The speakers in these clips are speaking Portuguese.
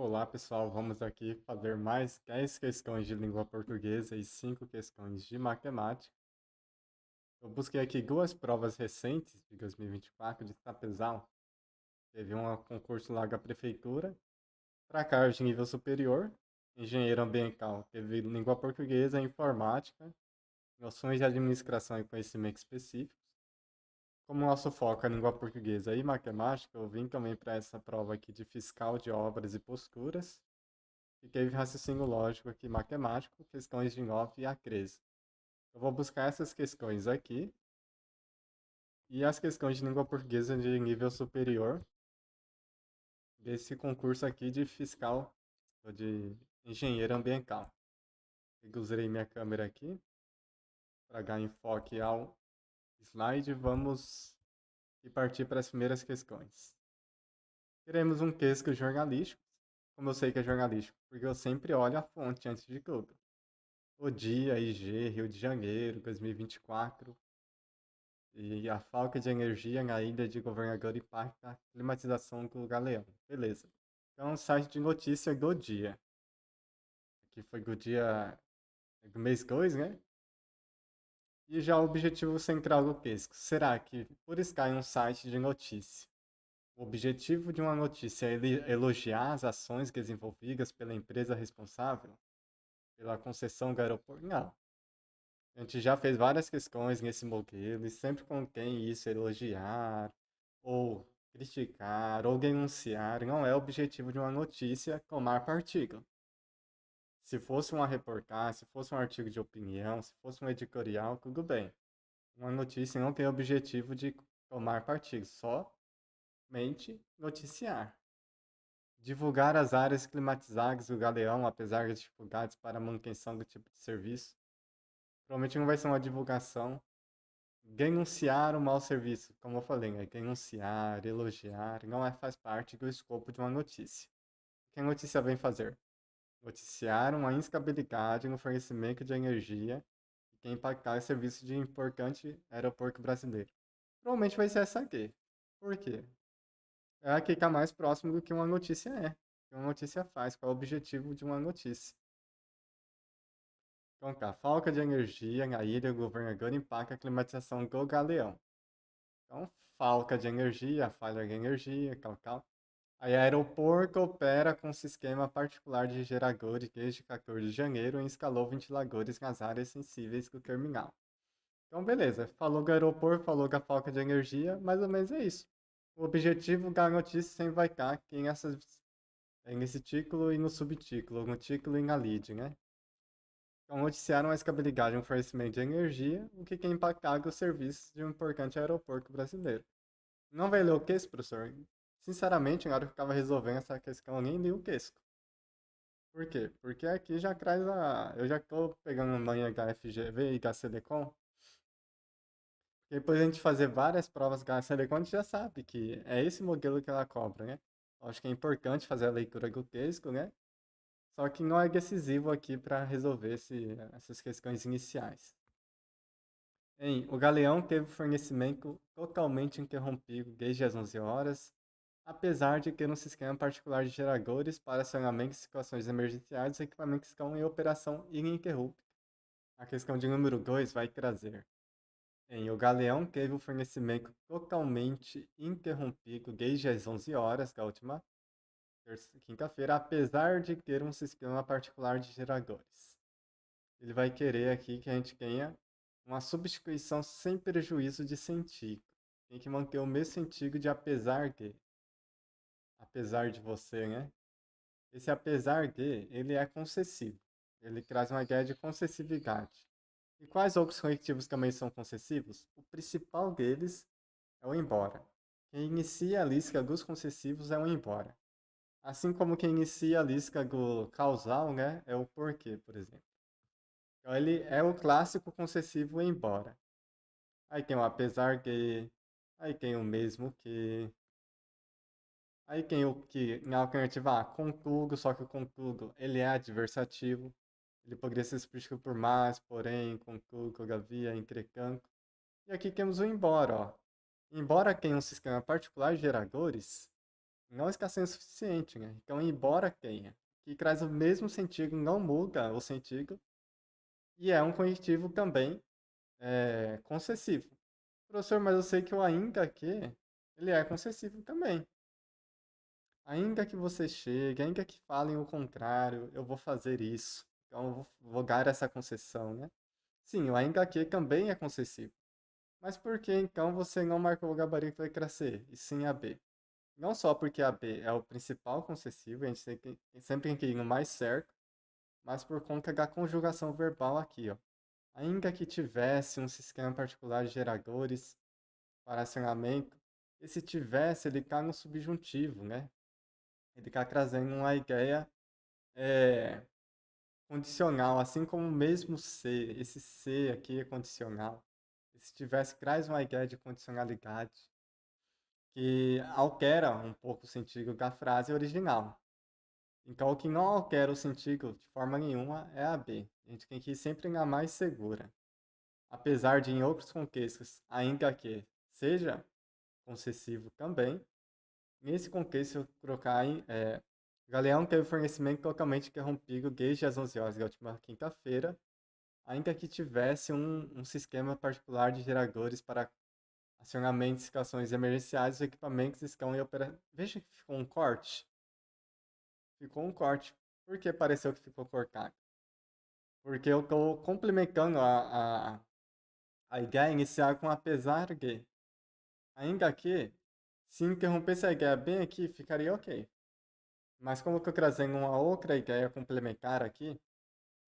Olá, pessoal. Vamos aqui fazer mais 10 questões de língua portuguesa e 5 questões de matemática. Eu busquei aqui duas provas recentes de 2024 de Tapezal. Teve um concurso lá da prefeitura para cargos de nível superior, engenheiro ambiental. Teve língua portuguesa, informática, noções de administração e conhecimentos específicos. Como nosso foco é língua portuguesa e matemática, eu vim também para essa prova aqui de fiscal de obras e posturas. E teve raciocínio lógico aqui, matemático, questões de 9 a 13. Eu vou buscar essas questões aqui e as questões de língua portuguesa de nível superior desse concurso aqui de fiscal ou de engenheiro ambiental. Eu usei minha câmera aqui para dar enfoque ao slide. Vamos partir para as primeiras questões. Teremos um texto jornalístico. Como eu sei que é jornalístico? Porque eu sempre olho a fonte antes de tudo. O dia, IG, Rio de Janeiro, 2024. E a falta de energia na ilha de Governador impacta a climatização do Galeão. Beleza. Então, site de notícia do dia. Aqui foi do dia do mês 2, né? E já o objetivo central do texto. Será que, por estar em um site de notícia, o objetivo de uma notícia é elogiar as ações desenvolvidas pela empresa responsável pela concessão do aeroporto? Não. A gente já fez várias questões nesse modelo e sempre contém isso, elogiar, ou criticar, ou denunciar. Não é o objetivo de uma notícia tomar partido. Se fosse uma reportagem, se fosse um artigo de opinião, se fosse um editorial, tudo bem. Uma notícia não tem o objetivo de tomar partido, somente noticiar. Divulgar as áreas climatizadas do Galeão, apesar das dificuldades para a manutenção do tipo de serviço. Provavelmente não vai ser uma divulgação. Denunciar o mau serviço, como eu falei, né? Denunciar, elogiar, não faz parte do escopo de uma notícia. O que a notícia vem fazer? Noticiar uma instabilidade no fornecimento de energia que impactar o serviço de importante aeroporto brasileiro. Provavelmente vai ser essa aqui. Por quê? É a que está mais próximo do que uma notícia é. O que uma notícia faz, qual é o objetivo de uma notícia. Então tá, falta de energia na ilha do governador impacta a climatização do Galeão. Então, falta de energia, falha de energia, tal. Aí, a aeroporto opera com um sistema particular de geradores desde 14 de janeiro e instalou ventiladores nas áreas sensíveis do terminal. Então, beleza. Falou do aeroporto, falou da falta de energia, mais ou menos é isso. O objetivo da notícia sempre vai estar aqui nesse título e no subtítulo, no título e na lead, né? Então, noticiaram a escabilidade no fornecimento de energia, o que tem impactado os serviços de um importante aeroporto brasileiro. Não vai ler o queso, professor? Sinceramente, na hora que eu estava resolvendo essa questão, eu nem li o queso. Por quê? Porque aqui já traz a. Eu já estou pegando manha HFGV e HCDCOM. E depois a gente fazer várias provas HCDCOM, a gente já sabe que é esse modelo que ela cobra, né? Eu acho que é importante fazer a leitura do texto, né? Só que não é decisivo aqui para resolver essas questões iniciais. O Galeão teve fornecimento totalmente interrompido desde as 11 horas, apesar de ter um sistema particular de geradores para acionamento em situações emergenciais, os equipamentos estão em operação ininterrupta. A questão de número 2 vai trazer. O Galeão teve o fornecimento totalmente interrompido desde as 11 horas da última quinta-feira, apesar de ter um sistema particular de geradores. Ele vai querer aqui que a gente tenha uma substituição sem prejuízo de sentido. Tem que manter o mesmo sentido de apesar de. Apesar de você, né? Esse apesar de, ele é concessivo. Ele traz uma ideia de concessividade. E quais outros conectivos também são concessivos? O principal deles é o embora. Quem inicia a lista dos concessivos é o embora. Assim como quem inicia a lista do causal, né, é o porquê, por exemplo. Então ele é o clássico concessivo embora. Aí tem o apesar de, aí tem o mesmo que, aí tem o que, na alternativa A, contudo, só que o contudo, ele é adversativo. Ele poderia ser substituído por mas, porém, contudo, todavia, entretanto. E aqui temos o embora, ó. Embora tenha um sistema particular de geradores, não está sendo suficiente, né? Então, embora tenha, que traz o mesmo sentido, não muda o sentido, e é um conectivo também concessivo. Professor, mas eu sei que o ainda que, ele é concessivo também. Ainda que você chegue, ainda que falem o contrário, eu vou fazer isso. Então, eu vou dar essa concessão, né? Sim, o ainda que também é concessivo. Mas por que então você não marcou o gabarito letra C e sim a B? Não só porque a B é o principal concessivo, a gente sempre tem que ir no mais certo, mas por conta da conjugação verbal aqui, ó. Ainda que tivesse um sistema particular de geradores para acionamento, esse tivesse, ele está no subjuntivo, né? Ele está trazendo uma ideia é, condicional, assim como o mesmo se, esse se aqui é condicional. Se tivesse, traz uma ideia de condicionalidade que altera um pouco o sentido da frase original. Então, o que não altera o sentido de forma nenhuma é a B. A gente tem que ir sempre na mais segura. Apesar de, em outros contextos, ainda que seja concessivo também, nesse contexto, eu trocar em. Galeão teve fornecimento totalmente interrompido desde as 11 horas da última quinta-feira, ainda que tivesse um sistema particular de geradores para acionamento de situações emergenciais, os equipamentos estão em operação. Veja que ficou um corte. Ficou um corte. Por que pareceu que ficou cortado? Porque eu estou complementando a ideia inicial com apesar de. Ainda que, se interrompesse a ideia bem aqui, ficaria ok. Mas como eu estou trazendo uma outra ideia complementar aqui,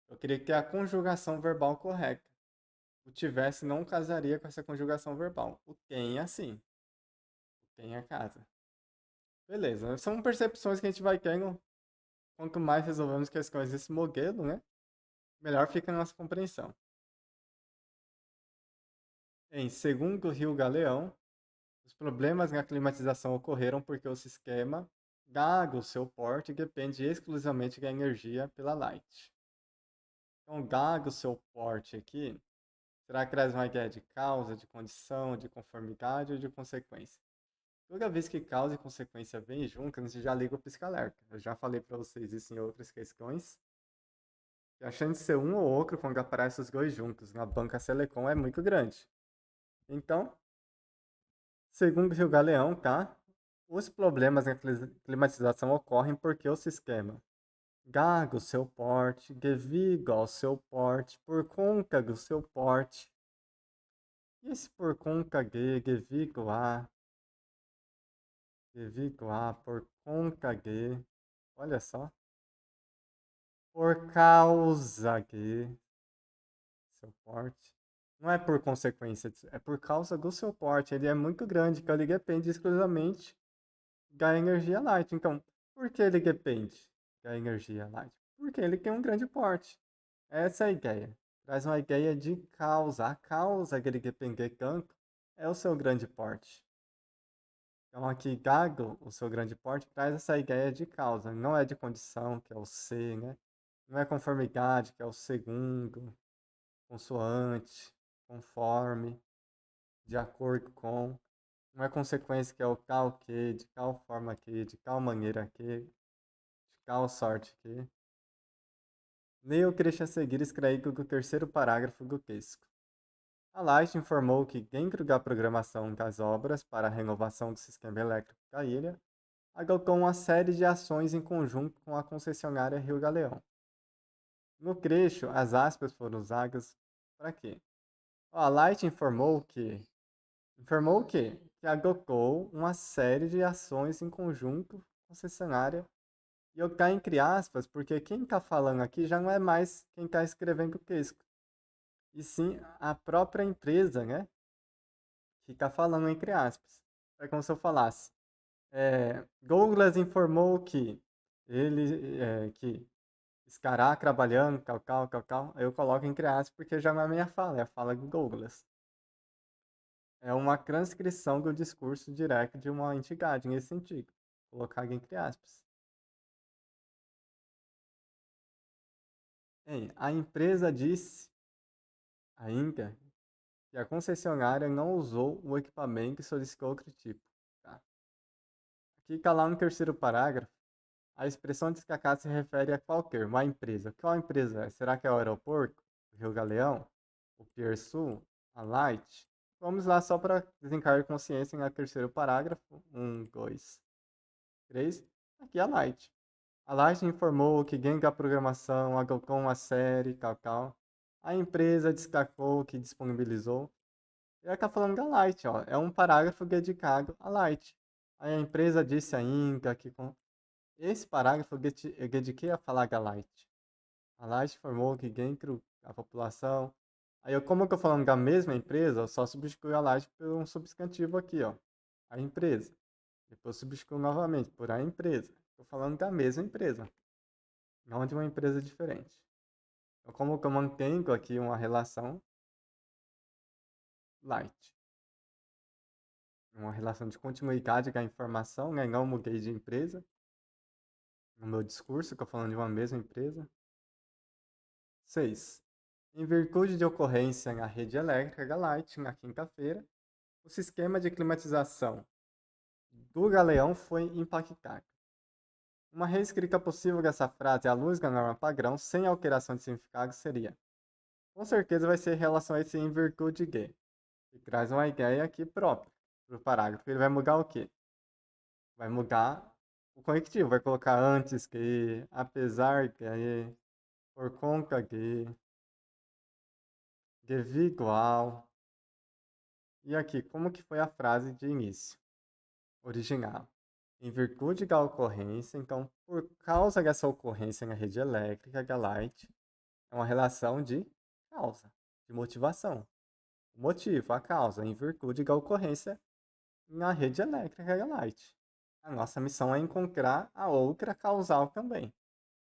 eu queria ter a conjugação verbal correta. O tivesse não casaria com essa conjugação verbal. O tem, assim. O tem é casa. Beleza. São percepções que a gente vai tendo. Quanto mais resolvemos questões desse modelo, né? Melhor fica a nossa compreensão. Em segundo o Rio Galeão, os problemas na climatização ocorreram porque o sistema, dado o seu porte, depende exclusivamente da energia pela light. Então, dado o seu porte aqui, será que traz uma ideia de causa, de condição, de conformidade ou de consequência? Toda vez que causa e consequência vêm juntas, a gente já liga o pisca-alerta. Eu já falei para vocês isso em outras questões. E a chance de ser um ou outro quando aparecem os dois juntos na banca Selecom é muito grande. Então, segundo o Rio Galeão, tá? Os problemas na climatização ocorrem porque o sistema gaga o seu porte, devido ao seu porte, por conta do seu porte. E esse por conta de, devido a, por conta de, olha só, por causa de seu porte. Não é por consequência, é por causa do seu porte. Ele é muito grande, então ele depende exclusivamente da energia light. Então, por que ele depende da energia light? Porque ele tem um grande porte. Essa é a ideia. Traz uma ideia de causa. A causa que ele depender tanto é o seu grande porte. Então, aqui, dado o seu grande porte, traz essa ideia de causa. Não é de condição, que é o C, né? Não é conformidade, que é o segundo, consoante, conforme, de acordo com. Não é consequência, que é o tal que, de tal forma que, de tal maneira que, de tal sorte que. Neil Christian a seguir extraído do terceiro parágrafo do texto. A Light informou que, dentro da programação das obras para a renovação do sistema elétrico da ilha, adotou uma série de ações em conjunto com a concessionária Rio Galeão. No trecho, as aspas foram usadas para quê? A Light informou que adotou uma série de ações em conjunto com a concessionária. E eu tá entre aspas, porque quem está falando aqui já não é mais quem está escrevendo o texto, e sim a própria empresa, né? Que está falando entre aspas. É como se eu falasse. Douglas informou que que estará trabalhando, tal. Aí eu coloco entre aspas porque já não é a minha fala, é a fala do Douglas. É uma transcrição do discurso direto de uma entidade nesse sentido. Colocar entre aspas. A empresa disse ainda que a concessionária não usou o equipamento e solicitou outro tipo. Tá? Fica lá no terceiro parágrafo. A expressão destacada se refere a qual termo? A empresa. Qual empresa é? Será que é o aeroporto? O Rio Galeão? O Pier Sul? A Light? Vamos lá só para desencargar consciência no terceiro parágrafo. 1, 2, 3. Aqui a Light. A Light informou que Genga Programação agocou a série, Cacau. A empresa destacou que disponibilizou. Ele está falando da Light, ó. É um parágrafo dedicado à Light. Aí a empresa disse ainda que esse parágrafo eu dediquei a falar da Light. A Light informou que dentro da população. Aí eu, como eu estou falando da mesma empresa, eu só substituo a Light por um substantivo aqui, ó. A empresa. Depois substituo novamente por a empresa. Estou falando da mesma empresa, não de uma empresa diferente. Então, como que eu mantenho aqui uma relação Light? Uma relação de continuidade da informação, né? Não mudei de empresa. No meu discurso, que eu falando de uma mesma empresa. 6. Em virtude de ocorrência na rede elétrica da Light, na quinta-feira, o sistema de climatização do Galeão foi impactado. Uma reescrita possível dessa frase à luz da norma padrão, sem alteração de significado, seria: com certeza vai ser em relação a esse em virtude de, que traz uma ideia aqui própria para o parágrafo. Ele vai mudar o quê? Vai mudar o conectivo, vai colocar antes que, apesar que, por conta de igual. E aqui, como que foi a frase de início? Original. Em virtude da ocorrência, então, por causa dessa ocorrência na rede elétrica, a Light é uma relação de causa, de motivação. O motivo, a causa, em virtude da ocorrência na rede elétrica da Light. A nossa missão é encontrar a outra causal também.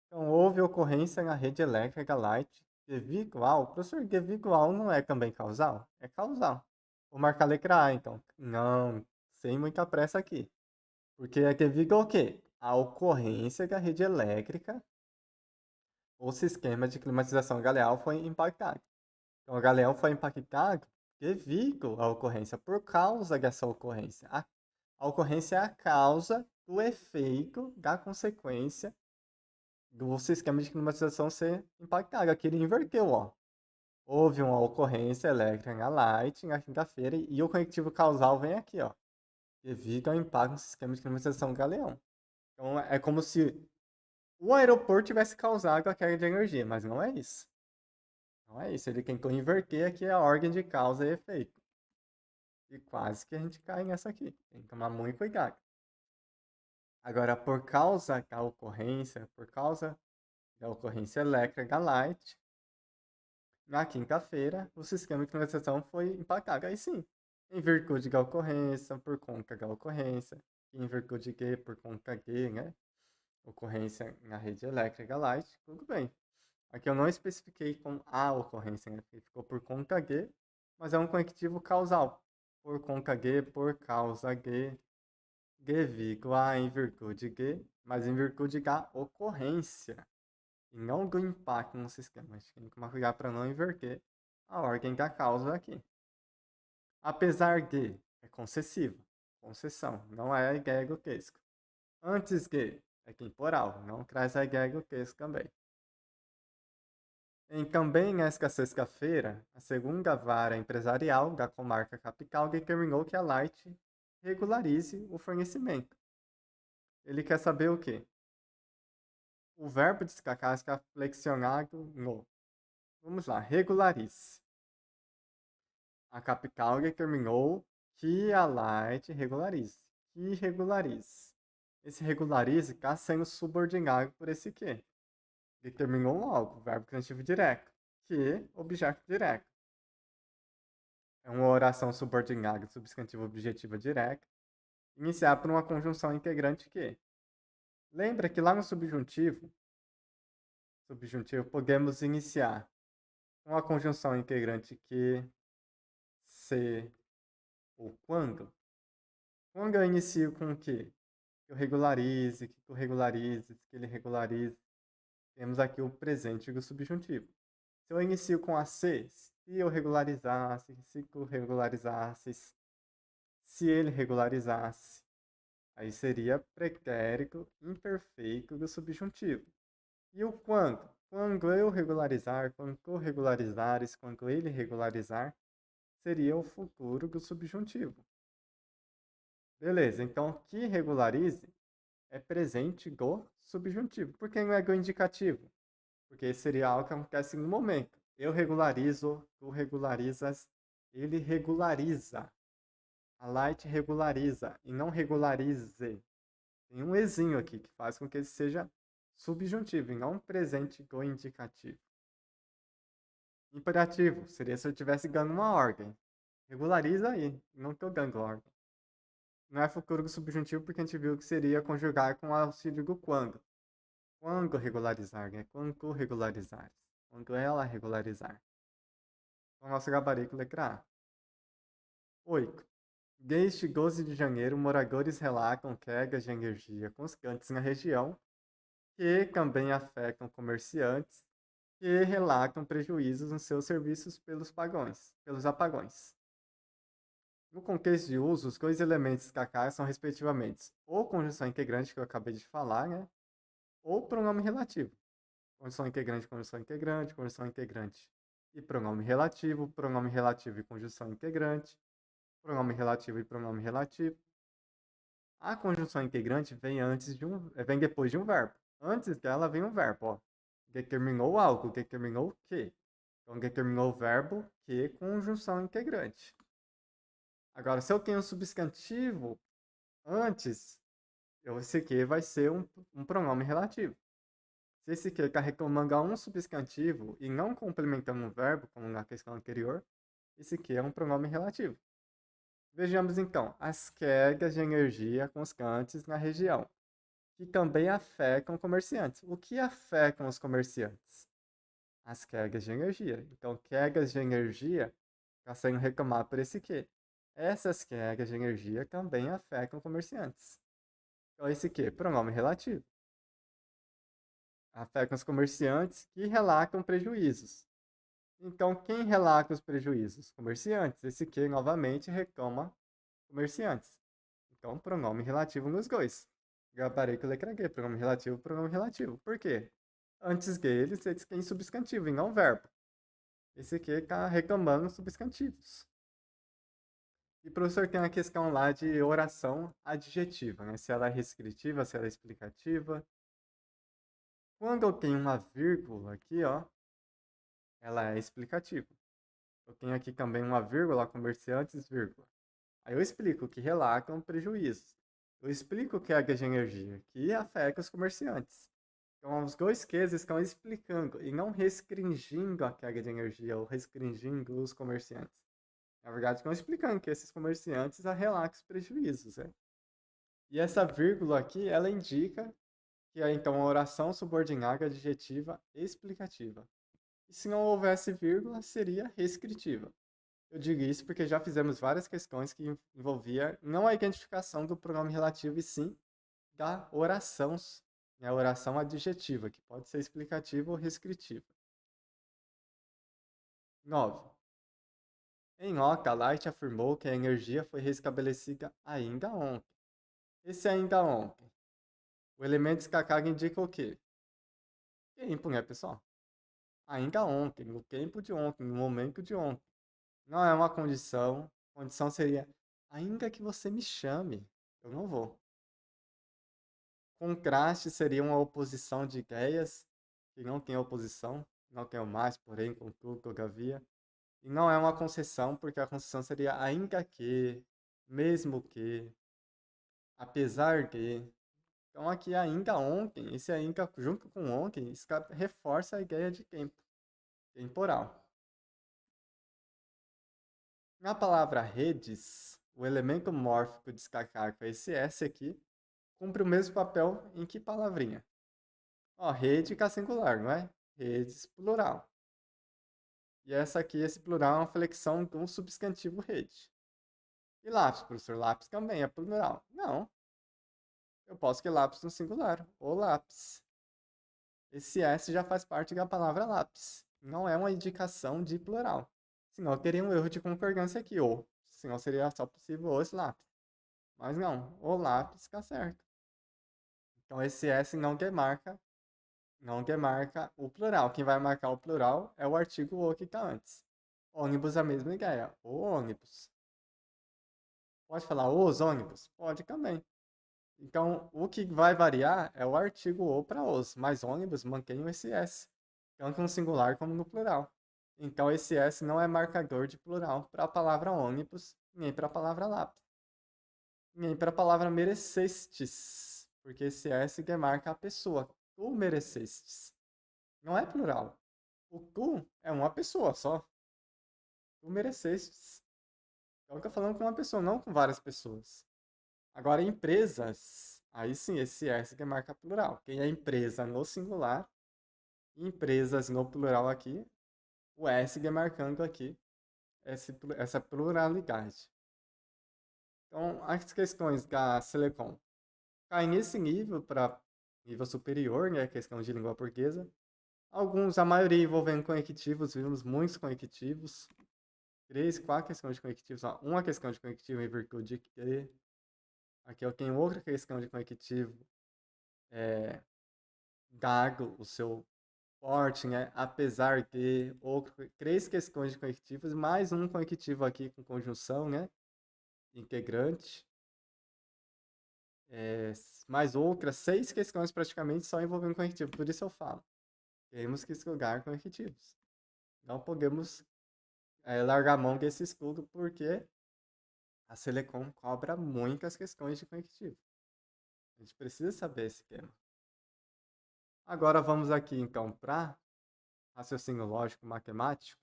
Então, houve ocorrência na rede elétrica Light igual. Professor, igual não é também causal? É causal. Vou marcar a letra A, então. Não, sem muita pressa aqui. Porque é igual o quê? A ocorrência da rede elétrica, o sistema de climatização Galeão foi impactado. Então, o Galeão foi impactado devido à ocorrência, por causa dessa ocorrência. A ocorrência é a causa do efeito, da consequência do sistema de climatização ser impactado. Aqui ele inverteu, ó. Houve uma ocorrência elétrica na Light na quinta-feira e o conectivo causal vem aqui, ó. Devido ao impacto no sistema de climatização Galeão. Então é como se o aeroporto tivesse causado a queda de energia, mas não é isso. Não é isso. Ele tentou inverter aqui a ordem de causa e efeito. E quase que a gente cai nessa aqui. Tem que tomar muito cuidado. Agora, por causa da ocorrência, elétrica da Light, na quinta-feira, o sistema de climatização foi impactado. Aí sim, em virtude da ocorrência, por conta da ocorrência, e em virtude de, por conta de, né? Ocorrência na rede elétrica da Light, tudo bem. Aqui eu não especifiquei com a ocorrência, né? Porque ficou por conta de, mas é um conectivo causal. Por conta de, por causa de, a em virtude de, mas em virtude da ocorrência. E não do impacto no sistema. A gente tem que tomar cuidado para não inverter a ordem da causa aqui. Apesar de, é concessivo. Concessão, não é grotesco. Antes de, é temporal, não traz a grotesco também. E também nesta sexta-feira, a segunda vara empresarial da comarca capital determinou que a Light regularize o fornecimento. Ele quer saber o quê? O verbo destacar está flexionado no. Vamos lá, regularize. A capital determinou que a Light regularize. Que regularize. Esse regularize está sendo subordinado por esse quê? Determinou algo, verbo transitivo direto. Que, objeto direto. É uma oração subordinada, substantivo objetiva direta, iniciada por uma conjunção integrante que. Lembra que lá no subjuntivo podemos iniciar com a conjunção integrante que, se ou quando. Quando eu inicio com o que? Que eu regularize, que tu regularizes, que ele regularize. Temos aqui o presente do subjuntivo. Se eu inicio com a se eu regularizasse, se tu regularizasses, se ele regularizasse. Aí seria pretérito imperfeito do subjuntivo. E o quando? Quando eu regularizar, quando tu regularizares, quando ele regularizar, seria o futuro do subjuntivo. Beleza, então que regularize é presente do subjuntivo. Por que não é do indicativo? Porque seria algo que acontece no momento. Eu regularizo, tu regularizas, ele regulariza. A light regulariza e não regularize. Tem um ezinho aqui que faz com que ele seja subjuntivo e não presente do indicativo. Imperativo seria se eu estivesse dando uma ordem. Regulariza aí, não estou dando ordem. Não é futuro subjuntivo porque a gente viu que seria conjugar com o auxílio do quando. Quando regularizar, né? Quando tu regularizares. Quando ela regularizar. Então, nosso gabarito letra A. 8. Desde 12 de janeiro, moradores relatam quedas de energia constantes na região, que também afetam comerciantes, que relatam prejuízos nos seus serviços pelos apagões. No contexto de uso, os dois elementos KK são respectivamente ou conjunção integrante, que eu acabei de falar, né? Ou pronome relativo. Conjunção integrante, conjunção integrante, conjunção integrante e pronome relativo e conjunção integrante, pronome relativo e pronome relativo. A conjunção integrante vem depois de um verbo. Antes dela vem um verbo, ó. Determinou algo, determinou o quê? Então determinou o verbo que conjunção integrante. Agora, se eu tenho um substantivo antes, esse que vai ser um pronome relativo. Se esse que está reclamando um substantivo e não complementando um verbo, como na questão anterior, esse que é um pronome relativo. Vejamos então as cargas de energia constantes na região, que também afetam comerciantes. O que afetam os comerciantes? As cargas de energia. Então, cargas de energia está sendo reclamado por esse que. Essas cargas de energia também afetam comerciantes. Então, esse que? Pronome relativo. Afetam os comerciantes que relatam prejuízos. Então, quem relata os prejuízos? Comerciantes. Esse que, novamente, reclama comerciantes. Então, pronome relativo nos dois. Gabarito letra G, pronome relativo, pronome relativo. Por quê? Antes deles, eles têm substantivo e não verbo. Esse aqui está reclamando substantivos. E o professor tem uma questão lá de oração adjetiva, né? Se ela é descritiva, se ela é explicativa. Quando eu tenho uma vírgula aqui, ó, ela é explicativa. Eu tenho aqui também uma vírgula, comerciantes, vírgula. Aí eu explico que relatam prejuízos. Eu explico que é a de energia, que afeta os comerciantes. Então, os dois cases estão explicando e não restringindo a carga de energia ou restringindo os comerciantes. Na verdade, estão explicando que esses comerciantes relatam os prejuízos. Né? E essa vírgula aqui, ela indica que é então a oração subordinada adjetiva explicativa. E se não houvesse vírgula, seria descritiva. Eu digo isso porque já fizemos várias questões que envolvia não a identificação do pronome relativo, e sim da oração, né, a oração adjetiva, que pode ser explicativa ou descritiva. 9. Em Oca, Light afirmou que a energia foi restabelecida ainda ontem. Esse ainda ontem. O elemento escacado indica o quê? Tempo, né, pessoal? Ainda ontem, no tempo de ontem, no momento de ontem. Não é uma condição. A condição seria, ainda que você me chame, eu não vou. Contraste seria uma oposição de ideias, que não tem oposição, não tem o mais, porém, contudo, todavia. E não é uma concessão, porque a concessão seria ainda que, mesmo que, apesar de. Então aqui ainda ontem, esse ainda junto com ontem, reforça a ideia de tempo, temporal. Na palavra redes, o elemento mórfico destacar com esse S aqui cumpre o mesmo papel em que palavrinha? Ó, rede que é singular, não é? Redes plural. E essa aqui, esse plural é uma flexão de um substantivo rede. E lápis, professor, lápis também é plural. Não. Eu posso que lápis no singular, ou lápis. Esse S já faz parte da palavra lápis. Não é uma indicação de plural. Senão teria um erro de concordância aqui, ou senão seria só possível os lápis. Mas não, o lápis está certo. Então esse S não demarca o plural. Quem vai marcar o plural é o artigo o que está antes. Ônibus é a mesma ideia. O ônibus. Pode falar os ônibus? Pode também. Então, o que vai variar é o artigo o para os, mas ônibus mantém o esse S, tanto no singular como no plural. Então, esse S não é marcador de plural para a palavra ônibus, nem para a palavra lápis, nem para a palavra merecestes, porque esse S demarca a pessoa. Tu merecestes. Não é plural. O tu é uma pessoa só. Tu merecestes. Então, eu estou falando com uma pessoa, não com várias pessoas. Agora, empresas, aí sim, esse S que marca plural. Quem é empresa no singular, empresas no plural aqui, o S demarcando aqui essa pluralidade. Então, as questões da Selecom caem nesse nível para nível superior, né, questão de língua portuguesa. Alguns, a maioria envolvendo conectivos, vimos muitos conectivos. 3, 4 questões de conectivos, uma questão de conectivo em virtude de que aqui eu tenho outra questão de conectivo dado o seu porte, né? Apesar de três questões de conectivos, mais um conectivo aqui com conjunção, né? Integrante. Mais outras 6 questões praticamente só envolvendo conectivo. Por isso eu falo. Temos que estudar conectivos. Não podemos largar a mão desse estudo porque a Selecom cobra muitas questões de conectivo. A gente precisa saber esse tema. Agora vamos aqui então para raciocínio lógico matemático,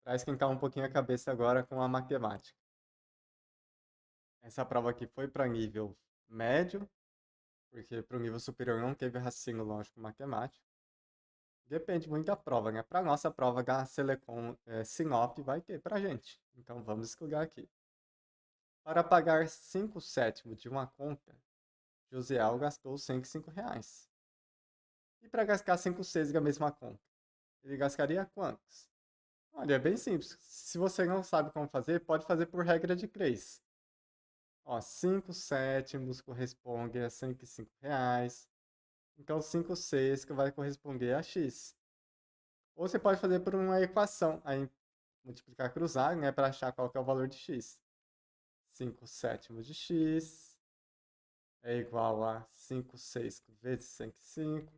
para esquentar um pouquinho a cabeça agora com a matemática. Essa prova aqui foi para nível médio, porque para o nível superior não teve raciocínio lógico matemático. Depende muito da prova, né? Para nossa prova da Selecom Sinop vai ter para gente. Então vamos estudar aqui. Para pagar 5 sétimos de uma conta, Josiel gastou R$ 105. E para gastar 5 sextos da mesma conta, ele gastaria quantos? Olha, é bem simples. Se você não sabe como fazer, pode fazer por regra de 3. Ó, 5 sétimos corresponde a R$ 105. Então, 5 sextos vai corresponder a x. Ou você pode fazer por uma equação, aí multiplicar cruzado, né, para achar qual que é o valor de x. 5 sétimos de x é igual a 5 sextos vezes 105.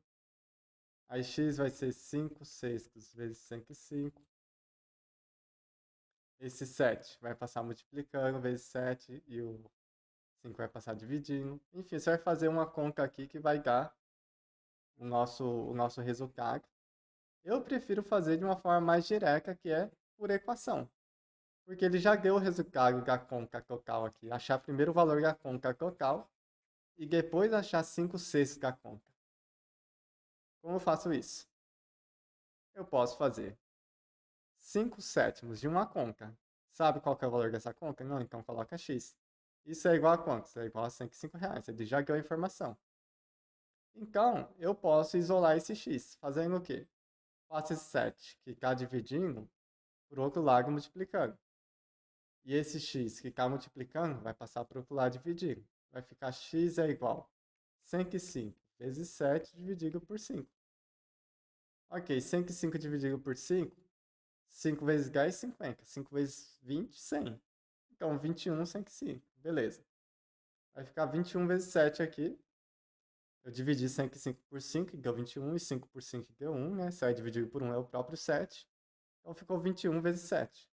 Aí x vai ser 5 sextos vezes 105. Esse 7 vai passar multiplicando vezes 7 e o 5 vai passar dividindo. Enfim, você vai fazer uma conta aqui que vai dar o nosso resultado. Eu prefiro fazer de uma forma mais direta, que é por equação. Porque ele já deu o resultado da conta total aqui. Achar primeiro o valor da conta total e depois achar 5 sextos da conta. Como eu faço isso? Eu posso fazer 5 sétimos de uma conta. Sabe qual que é o valor dessa conta? Não, então coloca x. Isso é igual a quanto? Isso é igual a R$ 105. Ele já deu a informação. Então, eu posso isolar esse x, fazendo o quê? Faço esse 7 que está dividindo por outro lado multiplicando. E esse x que está multiplicando vai passar para o outro lado dividindo. Vai ficar x é igual a 105 vezes 7 dividido por 5. Ok, 105 dividido por 5, 5 vezes 10, 50. 5 vezes 20, 100. Então, 21, 105. Beleza. Vai ficar 21 vezes 7 aqui. Eu dividi 105 por 5, que deu 21, e 5 por 5 deu 1, né? 7 dividido por 1 é o próprio 7. Então ficou 21 vezes 7,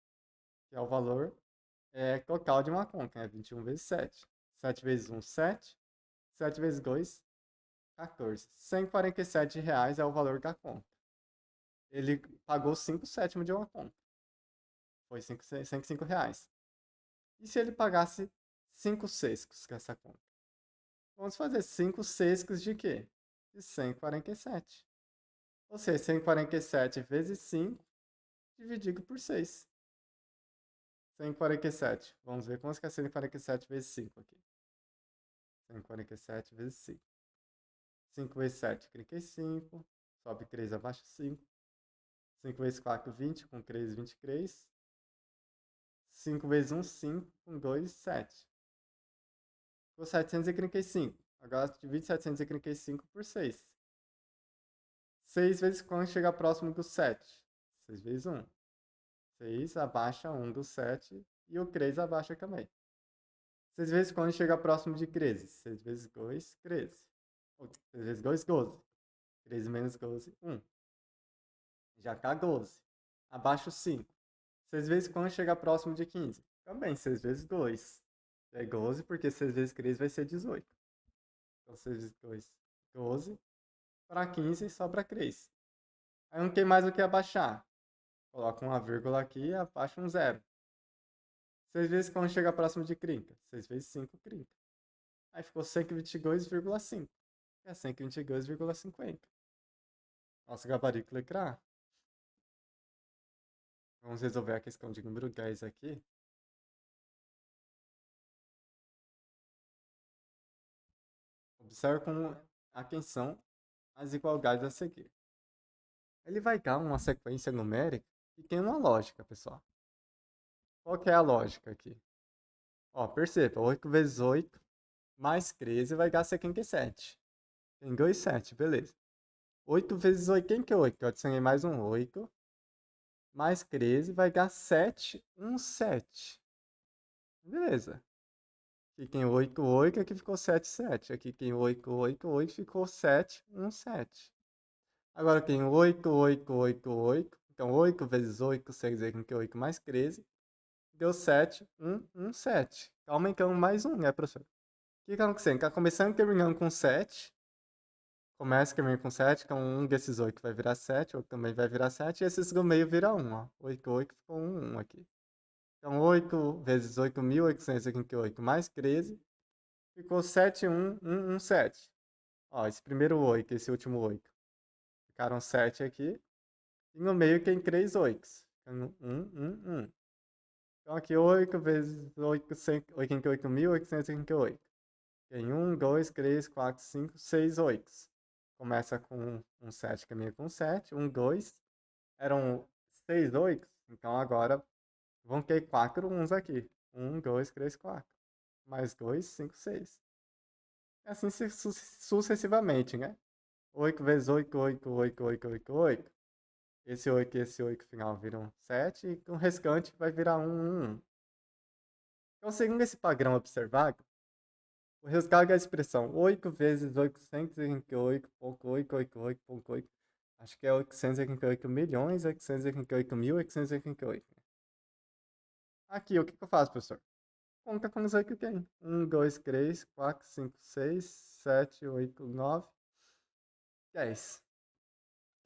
que é o valor total de uma conta, né? 21 vezes 7. 7 vezes 1, 7. 7 vezes 2, 14. R$ 147 é o valor da conta. Ele pagou 5 sétimos de uma conta. Foi R$ 105. E se ele pagasse 5 sextos dessa conta? Vamos fazer 5 sextos de quê? De 147. Ou seja, 147 vezes 5 dividido por 6. 147. Vamos ver como é 147 vezes 5 aqui. 147 vezes 5. 5 vezes 7, 35. Sobe 3 abaixo, 5. 5 vezes 4, 20. Com 3, 23. 5 vezes 1, 5. Com 2, 7. ficou 735. Agora divide 735 por 6. 6 vezes quando chega próximo do 7? 6 vezes 1. 6 abaixa 1 do 7 e o 3 abaixa também. 6 vezes quando chega próximo de 13? 6 vezes 2, 13. 6 vezes 2, 12. 13 menos 12, 1. Já tá 12. Abaixo 5. 6 vezes quando chega próximo de 15? Também 6 vezes 2. É 12, porque 6 vezes 3 vai ser 18. Então 6 vezes 2, 12. Para 15 sobra 3. Aí não tem mais o que abaixar. Coloca uma vírgula aqui e abaixa um zero. 6 vezes quando chega próximo de 30? 6 vezes 5, 30. Aí ficou 122,5. É 122,50. Nosso gabarito letra A. Vamos resolver a questão de número 10 aqui. Observe como a quem são as igualdades a seguir. Ele vai dar uma sequência numérica que tem uma lógica, pessoal. Qual que é a lógica aqui? Ó, perceba, 8 vezes 8 mais 13 vai dar 77. Tem 2, 7, beleza. 8 vezes 8, quem que é 8? Eu adicionei mais um 8. Mais 13 vai dar 7, 1, 7. Beleza. Aqui tem 8, 8, aqui ficou 7, 7. Aqui tem 8, 8, 8, ficou 7, 1, 7. Agora tem 8, 8, 8, 8. Então 8 vezes 8, 6 vezes 8 mais 13. Deu 7, 1, 1, 7. Tá aumentando mais 1, né, professor? O que tá acontecendo? Tá começando e terminando com 7. Começa e termina com 7, então um desses 8 vai virar 7, outro também vai virar 7, e esses do meio viram 1, ó. 8, 8 ficou 1, 1 aqui. Então 8 vezes 8.838 mais 13, ficou 7, 1, 1, 1, 7. Ó, esse primeiro 8 e esse último 8. Ficaram 7 aqui. E no meio tem 3 8. 1, 1, 1. Então aqui 8 vezes 88.838. Tem 1, 2, 3, 4, 5, 6 8. Começa com um 7, caminha com 7. 1, 2. Eram 6 8. Então agora vão ter 4 1s aqui. 1, 2, 3, 4. Mais 2, 5, 6. E assim sucessivamente, né? 8 vezes 8, 8, 8, 8, 8, 8. Esse 8 e esse 8 final viram 7. E o restante vai virar 1, 1, 1. Então, seguindo esse padrão observado, o resultado da expressão 8 vezes 838,888,8. Acho que é 888 milhões, 888 mil, 888. Aqui, o que eu faço, professor? Conta com os 8 que tem. 1, 2, 3, 4, 5, 6, 7, 8, 9, 10.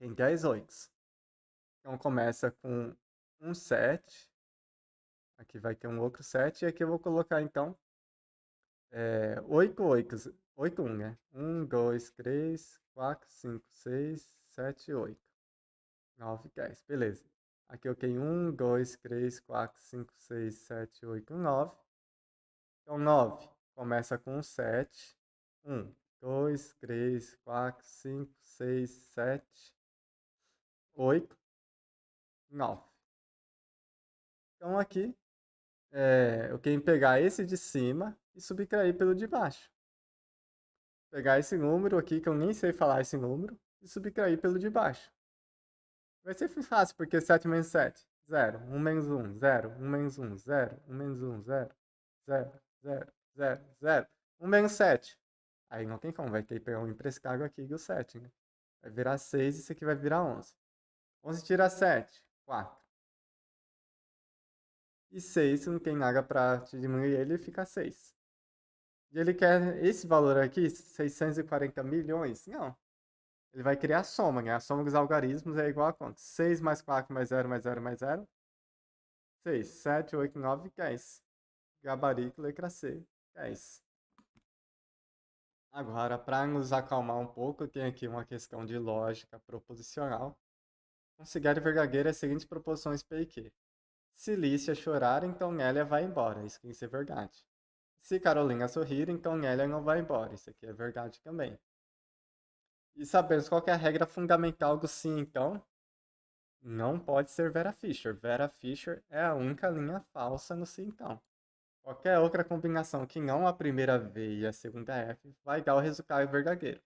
Tem 10 8. Então começa com um 7. Aqui vai ter um outro 7. E aqui eu vou colocar então 8 8. 8 1, né? 1, 2, 3, 4, 5, 6, 7, 8, 9, 10. Beleza. Aqui eu tenho 1, 2, 3, 4, 5, 6, 7, 8, 9. Então 9 começa com 7. 1, 2, 3, 4, 5, 6, 7, 8, 9. Então aqui eu tenho que pegar esse de cima e subtrair pelo de baixo. Pegar esse número aqui, que eu nem sei falar esse número, e subtrair pelo de baixo. Vai ser fácil, porque 7 menos 7, 0. 1 menos 1, 0. 1 menos 1, 0. 1 menos 1, 0. 0, 0, 0, 0. 1 menos 7. Aí não tem como, vai ter que pegar um emprestado aqui do 7, né? Vai virar 6 e isso aqui vai virar 11. 11 tira 7, 4. E 6, não tem nada para diminuir ele, fica 6. E ele quer esse valor aqui, 640 milhões? Não. Ele vai criar a soma, né? A soma dos algarismos é igual a quanto? 6 mais 4 mais 0 mais 0 mais 0. 6, 7, 8, 9, 10. Gabarito, letra C, 10. Agora, para nos acalmar um pouco, tem aqui uma questão de lógica proposicional. Considere verdadeira as seguintes proposições P e Q. Se Lícia chorar, então Nélia vai embora. Isso tem que ser verdade. Se Carolina sorrir, então Nélia não vai embora. Isso aqui é verdade também. E sabemos qual que é a regra fundamental do sim, então? Não pode ser Vera Fischer. Vera Fischer é a única linha falsa no sim, então. Qualquer outra combinação que não a primeira V e a segunda F vai dar o resultado verdadeiro.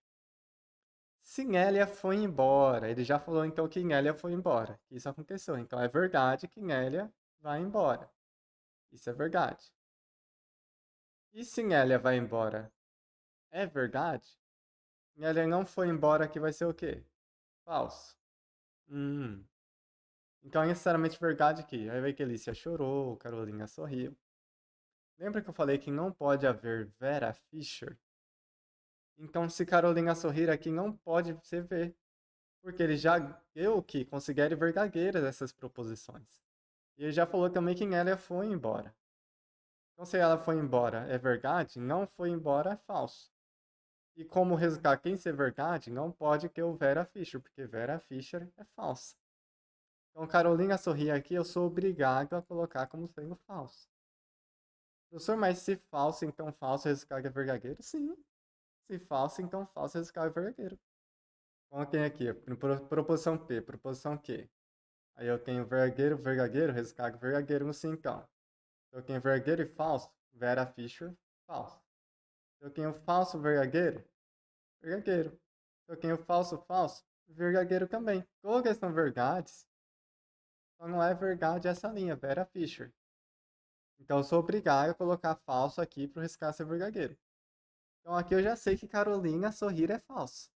Sinélia foi embora. Ele já falou então que Nélia foi embora. Que isso aconteceu. Então é verdade que Nélia vai embora. Isso é verdade. E se Nélia vai embora? É verdade? Nélia não foi embora, que vai ser o quê? Falso. Hum. Então é necessariamente verdade aqui. Aí vai que Alicia chorou, Carolina sorriu. Lembra que eu falei que não pode haver Vera Fischer? Então, se Carolina sorrir aqui, não pode ser V. Porque ele já deu que considere verdadeiras essas proposições. E ele já falou também que Nélia foi embora. Então, se ela foi embora é verdade, não foi embora é falso. E como resultado quem ser verdade, não pode ter o Vera Fischer, porque Vera Fischer é falsa. Então, Carolina sorrir aqui, eu sou obrigado a colocar como sendo falso. Professor, mas se falso, então falso, o resultado é verdadeiro? Sim. Se falso, então falso, o resultado é verdadeiro. Então, tem aqui, proposição P, proposição Q. Aí eu tenho verdadeiro, verdadeiro, resultado verdadeiro no sim, então. Eu tenho verdadeiro e falso, Vera Fischer, falso. Eu tenho falso, verdadeiro, verdadeiro. Eu tenho falso, falso, verdadeiro também. Todas são verdades, só não é verdade essa linha, Vera Fischer. Então eu sou obrigado a colocar falso aqui para o riscar ser verdadeiro. Então aqui eu já sei que Carolina sorrir é falso.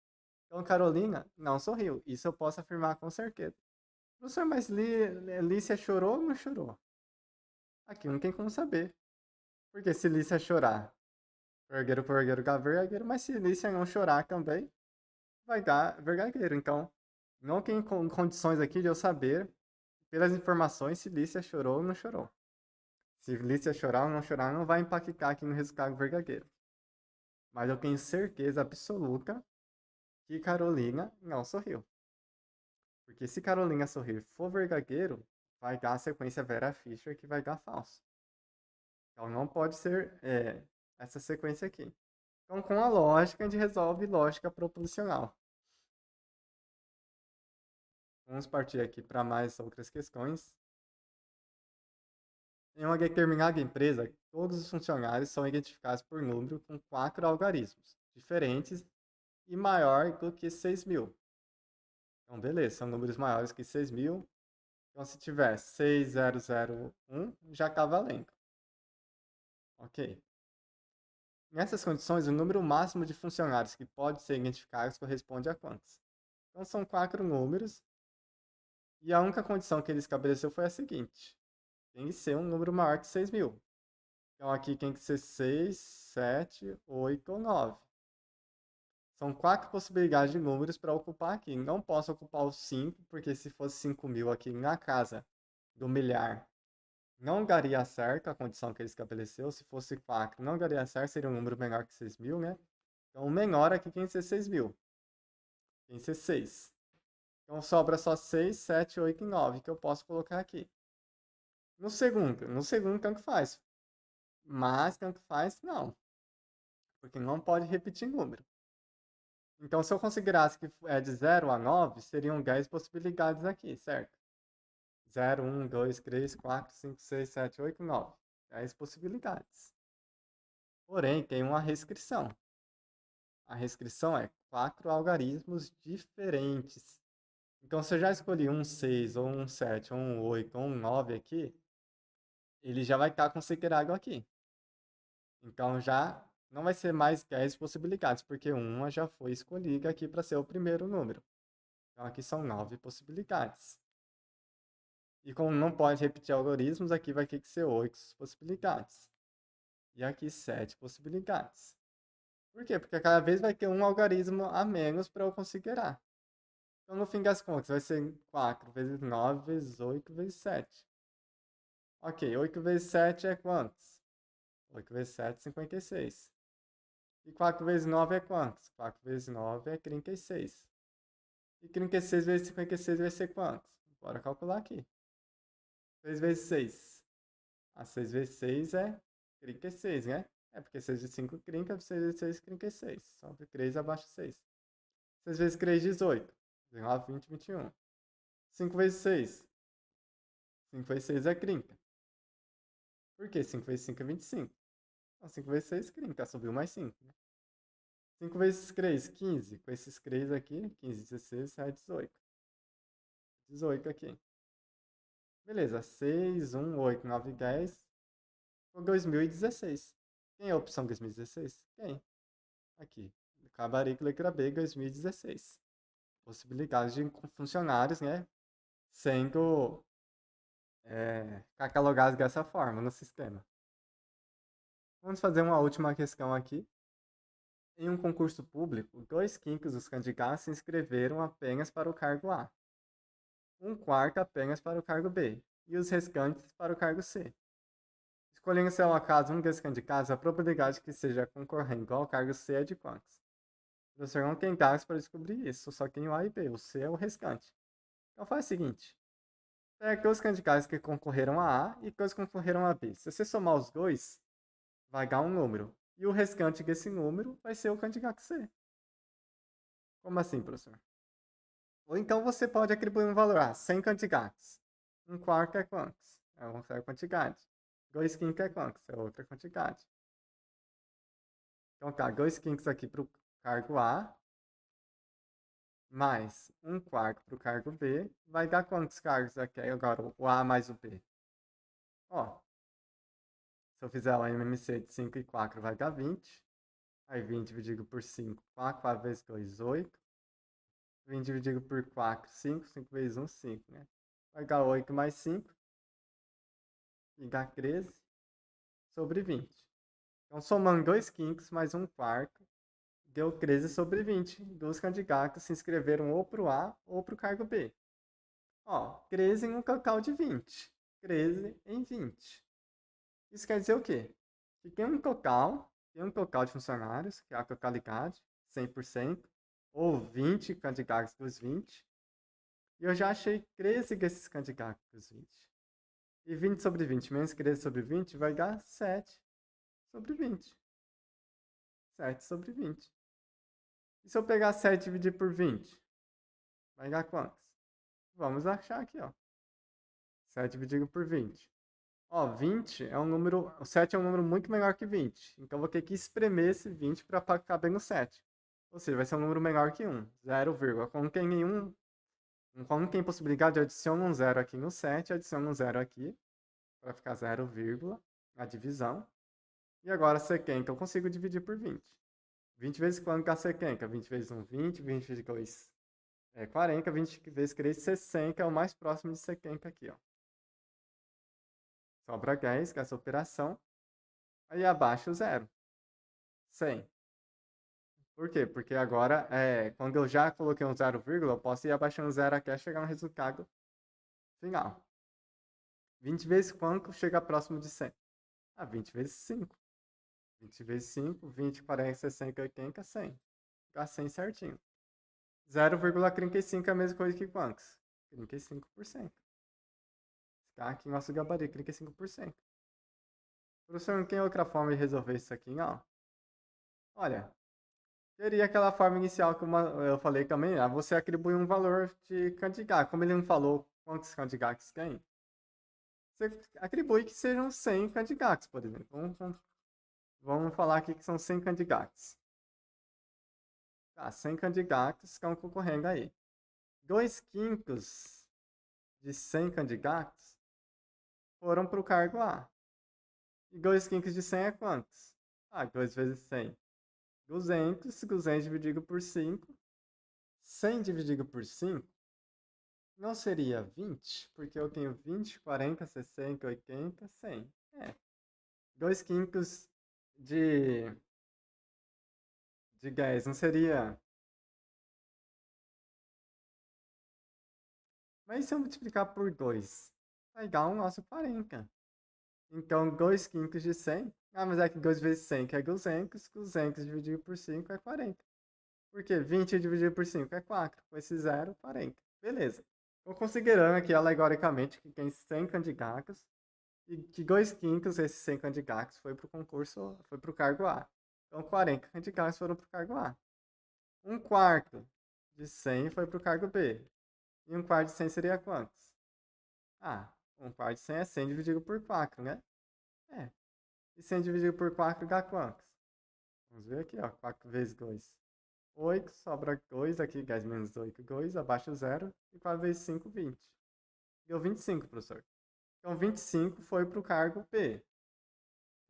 Então Carolina não sorriu. Isso eu posso afirmar com certeza. Professor, mas Lícia chorou ou não chorou? Aqui não tem como saber. Porque se Lícia chorar, verdadeiro, verdadeiro, mas se Lícia não chorar também, vai dar verdadeiro. Então, não tem condições aqui de eu saber, pelas informações, se Lícia chorou ou não chorou. Se Lícia chorar ou não chorar, não vai impactar aqui no resultado verdadeiro. Mas eu tenho certeza absoluta que Carolina não sorriu. Porque se Carolina sorrir for verdadeiro, vai dar a sequência Vera Fischer que vai dar falso. Então não pode ser essa sequência aqui. Então, com a lógica, a gente resolve lógica proposicional. Vamos partir aqui para mais outras questões. Em uma determinada empresa, todos os funcionários são identificados por número com 4 algarismos diferentes e maior do que 6.000. Então, beleza, são números maiores que 6.000. Então, se tiver 6001, já está valendo. Ok. Nessas condições, o número máximo de funcionários que pode ser identificado corresponde a quantos? Então, são 4 números. E a única condição que ele estabeleceu foi a seguinte. Tem que ser um número maior que 6.000. Então, aqui tem que ser 6, 7, 8 ou 9. São 4 possibilidades de números para ocupar aqui. Não posso ocupar os 5, porque se fosse 5.000 aqui na casa do milhar, não daria certo a condição que ele estabeleceu. Se fosse 4, não daria certo, seria um número menor que 6.000, né? Então, o menor aqui tem que ser 6.000. Tem que ser 6. Então, sobra só 6, 7, 8 e 9 que eu posso colocar aqui. No segundo tanto faz. Mas tanto faz, não. Porque não pode repetir número. Então, se eu considerasse que é de 0 a 9, seriam 10 possibilidades aqui, certo? 0, 1, 2, 3, 4, 5, 6, 7, 8, 9. 10 possibilidades. Porém, tem uma restrição. A restrição é 4 algarismos diferentes. Então, se eu já escolhi um 6, ou um 7, ou um 8, ou um 9 aqui, ele já vai estar considerado aqui. Então, já não vai ser mais 10 possibilidades, porque uma já foi escolhida aqui para ser o primeiro número. Então, aqui são 9 possibilidades. E como não pode repetir algoritmos, aqui vai ter que ser 8 possibilidades. E aqui 7 possibilidades. Por quê? Porque cada vez vai ter um algarismo a menos para eu considerar. Então, no fim das contas, vai ser 4 vezes 9 vezes 8 vezes 7. Ok, 8 vezes 7 é quantos? 8 vezes 7 é 56. E 4 vezes 9 é quantos? 4 vezes 9 é 36. E 36 vezes 56 vai ser quantos? Bora calcular aqui. 6 vezes 6. 6 vezes 6 é 36, né? É porque 6 vezes 5 é 30, 6 vezes 6 é 36. Sobre 3 abaixo de 6. 6 vezes 3 18. 19, 20, 21. 5 vezes 6. 5 vezes 6 é 30. Por quê? 5 vezes 5 é 25. Então, 5 vezes 6, 30. Subiu mais 5. Né? 5 vezes 3, 15. Com esses 3 aqui, 15, 16, sai 18. 18 aqui. Beleza, 6, 1, 8, 9, 10. 2016. Quem é a opção 2016? Quem? Aqui. Cabaré letra B, 2016. Possibilidade de funcionários, né? Sendo catalogados dessa forma no sistema. Vamos fazer uma última questão aqui. Em um concurso público, 2/5 dos candidatos se inscreveram apenas para o cargo A, 1/4 apenas para o cargo B e os restantes para o cargo C. Escolhendo se ao acaso um desses candidatos, a probabilidade que seja concorrente ao cargo C é de quantos? O professor não tem dados para descobrir isso, só tem o A e B, o C é o restante. Então faz o seguinte, pega os candidatos que concorreram a A e que concorreram a B. Se você somar os dois, vai dar um número. E o restante desse número vai ser o candidato C. Como assim, professor? Ou então você pode atribuir um valor. 100 candidatos. 1/4 é quantos? É uma certa quantidade. 2/5 é quantos? É outra quantidade. Então tá, 2/5 aqui para o cargo A, mais 1/4 para o cargo B, vai dar quantos cargos aqui agora? O A mais o B. Ó, se eu fizer o MMC de 5 e 4, vai dar 20. Aí 20 dividido por 5, 4, 4 vezes 2, 8. 20 dividido por 4, 5. 5 vezes 1, 5, né? Vai dar 8 mais 5. E dá 13 sobre 20. Então, somando 2/5 mais 1/4, deu 13 sobre 20. Dos candidatos se inscreveram ou para o A ou para o cargo B. Ó, 13 em um total de 20. 13 em 20. Isso quer dizer o quê? Que tem um total de funcionários, que é a totalidade, 100%, ou 20 candidatos dos 20. E eu já achei 13 desses candidatos dos 20. E 20 sobre 20 menos 13 sobre 20 vai dar 7 sobre 20. 7 sobre 20. E se eu pegar 7 e dividir por 20? Vai dar quantos? Vamos achar aqui, ó. 7 dividido por 20. Ó, 20 é um número... O 7 é um número muito menor que 20. Então, eu vou ter que espremer esse 20 para caber no 7. Ou seja, vai ser um número menor que 1. 0, como tem possibilidade, eu adiciono um 0 aqui no 7, adiciono um 0 aqui, para ficar 0, a divisão. E agora, sequenca, eu consigo dividir por 20. 20 vezes quanto dá sequenca? 20 vezes 1, 20. 20 vezes 2, 40. 20 vezes 3, 60. É o mais próximo de sequenca aqui, ó. Sobra 10, que é essa operação. Aí abaixo o 0. 100. Por quê? Porque agora, quando eu já coloquei um 0, eu posso ir abaixando 0 até chegar no resultado final. 20 vezes quanto chega próximo de 100? 20 vezes 5. 20 vezes 5, 20, 40, 60, 80, 100. Dá 100 certinho. 0,35 é a mesma coisa que quantos? 35%. Está aqui nosso gabarito, 35%. Professor, não tem outra forma de resolver isso aqui, não? Olha, teria aquela forma inicial que eu falei também, você atribui um valor de candidato. Como ele não falou quantos candidatos tem, você atribui que sejam 100 candidatos, por exemplo. Vamos falar aqui que são 100 candidatos. Tá, 100 candidatos estão concorrendo aí. 2/5 de 100 candidatos foram para o cargo A. E 2/5 de 100 é quantos? 2 vezes 100. 200. 200 dividido por 5. 100 dividido por 5 não seria 20? Porque eu tenho 20, 40, 60, 80, 100. 2/5 de 10 não seria... Mas se eu multiplicar por 2, vai dar um nosso 40. Então, 2/5 de 100. Mas é que 2 vezes 100 que é 200. 200 dividido por 5 é 40. Por quê? 20 dividido por 5 é 4. Com esse 0, 40. Beleza. Estou considerando aqui alegoricamente que tem 100 candidatos e que 2/5 desses 100 candidatos foi para o concurso, foi para o cargo A. Então, 40 candidatos foram para o cargo A. 1/4 de 100 foi para o cargo B. E 1/4 de 100 seria quantos? 1/4 de 100 é 100 dividido por 4, né? É. E 100 dividido por 4 dá quantos? Vamos ver aqui, ó. 4 vezes 2. 8, sobra 2 aqui, 10 menos 8, 2, abaixo 0. E 4 vezes 5, 20. Deu 25, professor. Então, 25 foi para o cargo P.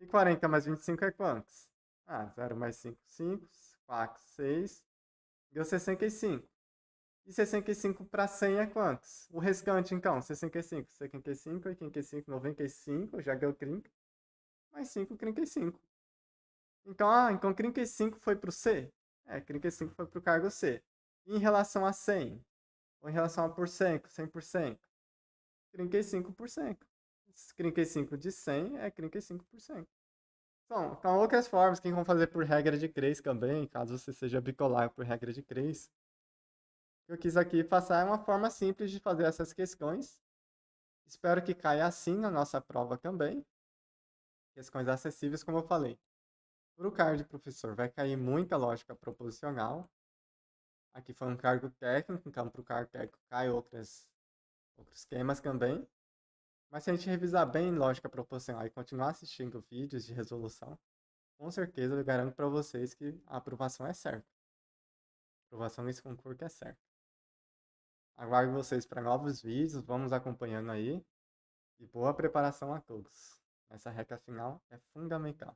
E 40 mais 25 é quantos? Ah, 0 mais 5, 5. 4, 6. Deu 65. E 65 para 100 é quantos? O restante, então, 65. 75, 85, 95, já deu 30. Mais 5, 35. Então 35 foi para o C? É, 35 foi para o cargo C. E em relação a 100? Ou em relação a por cento, 100%? 35%. 35 de 100 é 35%. Então, outras formas que vão fazer por regra de Cres também, caso você seja bipolar por regra de Cres. O que eu quis aqui passar é uma forma simples de fazer essas questões. Espero que caia assim na nossa prova também. Questões acessíveis, como eu falei. Para o card, professor, vai cair muita lógica proposicional. Aqui foi um cargo técnico, então para o cargo técnico cai outros esquemas também. Mas se a gente revisar bem lógica proposicional e continuar assistindo vídeos de resolução, com certeza eu garanto para vocês que a aprovação é certa. A aprovação nesse concurso é certa. Aguardo vocês para novos vídeos, vamos acompanhando aí. E boa preparação a todos. Essa reta final é fundamental.